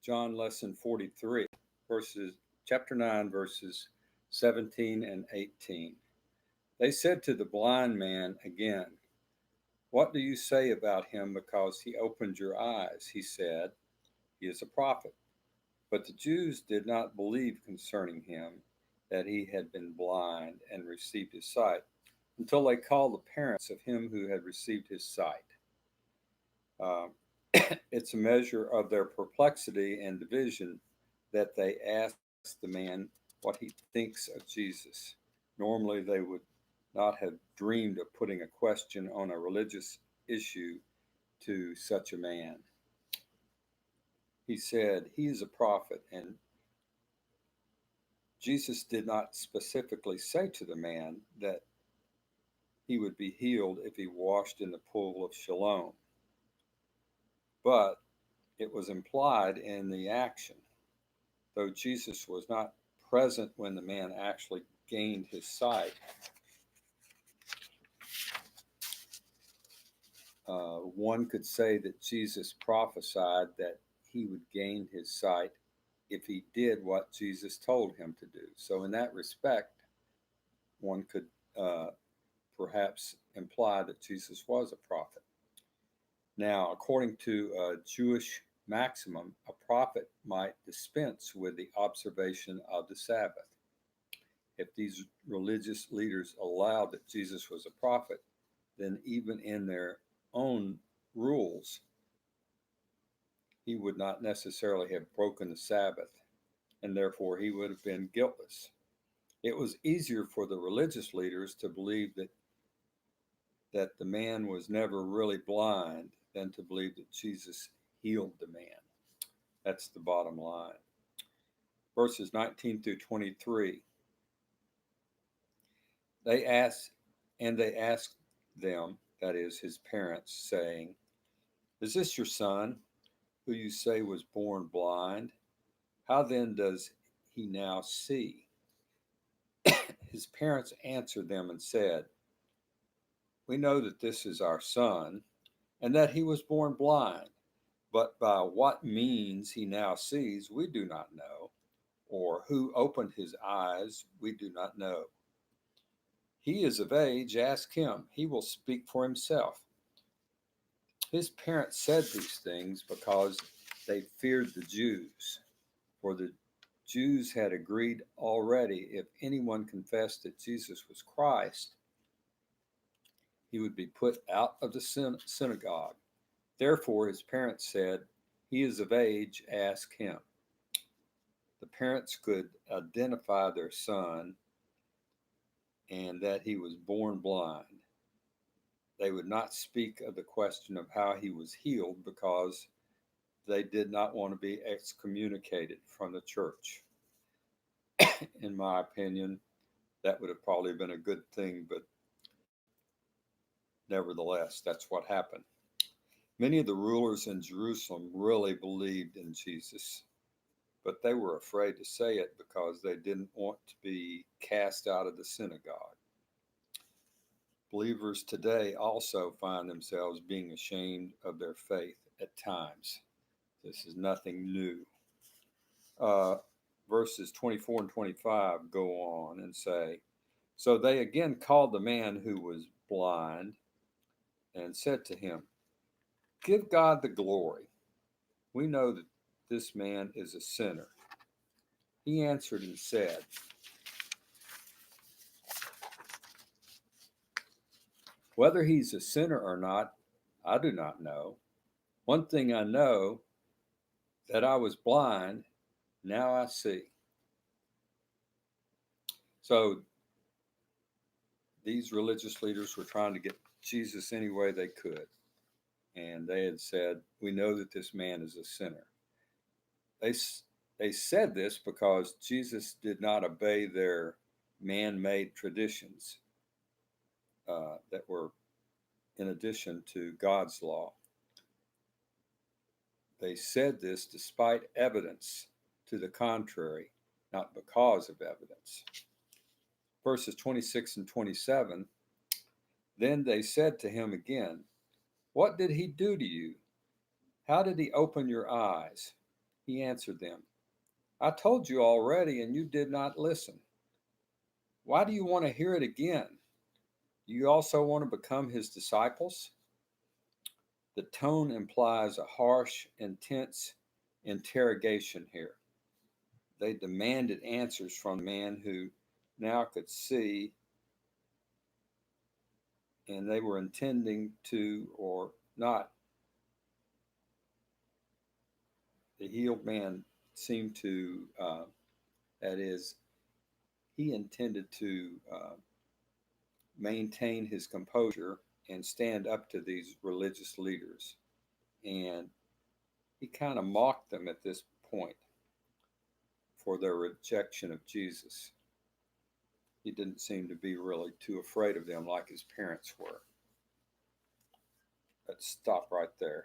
John lesson 43, chapter 9, verses 17 and 18. They said to the blind man again, "What do you say about him because he opened your eyes?" He said, "He is a prophet." But the Jews did not believe concerning him that he had been blind and received his sight until they called the parents of him who had received his sight. Uh, it's a measure of their perplexity and division that they ask the man what he thinks of Jesus. Normally, they would not have dreamed of putting a question on a religious issue to such a man. He said, "He is a prophet," and Jesus did not specifically say to the man that he would be healed if he washed in the pool of Siloam, but it was implied in the action. Though Jesus was not present when the man actually gained his sight, one could say that Jesus prophesied that he would gain his sight if he did what Jesus told him to do. So, in that respect, one could uh, perhaps imply that Jesus was a prophet. Now, according to a Jewish maximum, a prophet might dispense with the observation of the Sabbath. If these religious leaders allowed that Jesus was a prophet, then even in their own rules, he would not necessarily have broken the Sabbath, and therefore he would have been guiltless. It was easier for the religious leaders to believe that the man was never really blind than to believe that Jesus healed the man. That's the bottom line. Verses 19 through 23. They asked them, that is, his parents, saying, "Is this your son, who you say was born blind? How then does he now see?" His parents answered them and said, "We know that this is our son, and that he was born blind. But by what means he now sees, we do not know, or who opened his eyes, we do not know. He is of age, ask him. He will speak for himself." His parents said these things because they feared the Jews, for the Jews had agreed already if anyone confessed that Jesus was Christ, he would be put out of the synagogue. Therefore, his parents said, "He is of age, ask him." The parents could identify their son and that he was born blind. They would not speak of the question of how he was healed because they did not want to be excommunicated from the church. In my opinion, that would have probably been a good thing, but nevertheless, that's what happened. Many of the rulers in Jerusalem really believed in Jesus, but they were afraid to say it because they didn't want to be cast out of the synagogue. Believers today also find themselves being ashamed of their faith at times. This is nothing new. Uh, Verses 24 and 25 go on and say, "So they again called the man who was blind and said to him, 'Give God the glory. We know that this man is a sinner.' He answered and said, 'Whether he's a sinner or not, I do not know. One thing I know, that I was blind, now I see.'" So these religious leaders were trying to get Jesus any way they could. And they had said, "We know that this man is a sinner." They, they said this because Jesus did not obey their man made traditions that were in addition to God's law. They said this despite evidence to the contrary, not because of evidence. Verses 26 and 27, then they said to him again, "What did he do to you? How did he open your eyes?" He answered them, I told you already, and you did not listen. Why do you want to hear it again? Do you also want to become his disciples? The tone implies a harsh, intense interrogation here. They demanded answers from the man who now could see, and they were intending to or not. The healed man seemed to, that is, he intended to maintain his composure and stand up to these religious leaders. And he kind of mocked them at this point for their rejection of Jesus. He didn't seem to be really too afraid of them like his parents were. Let's stop right there.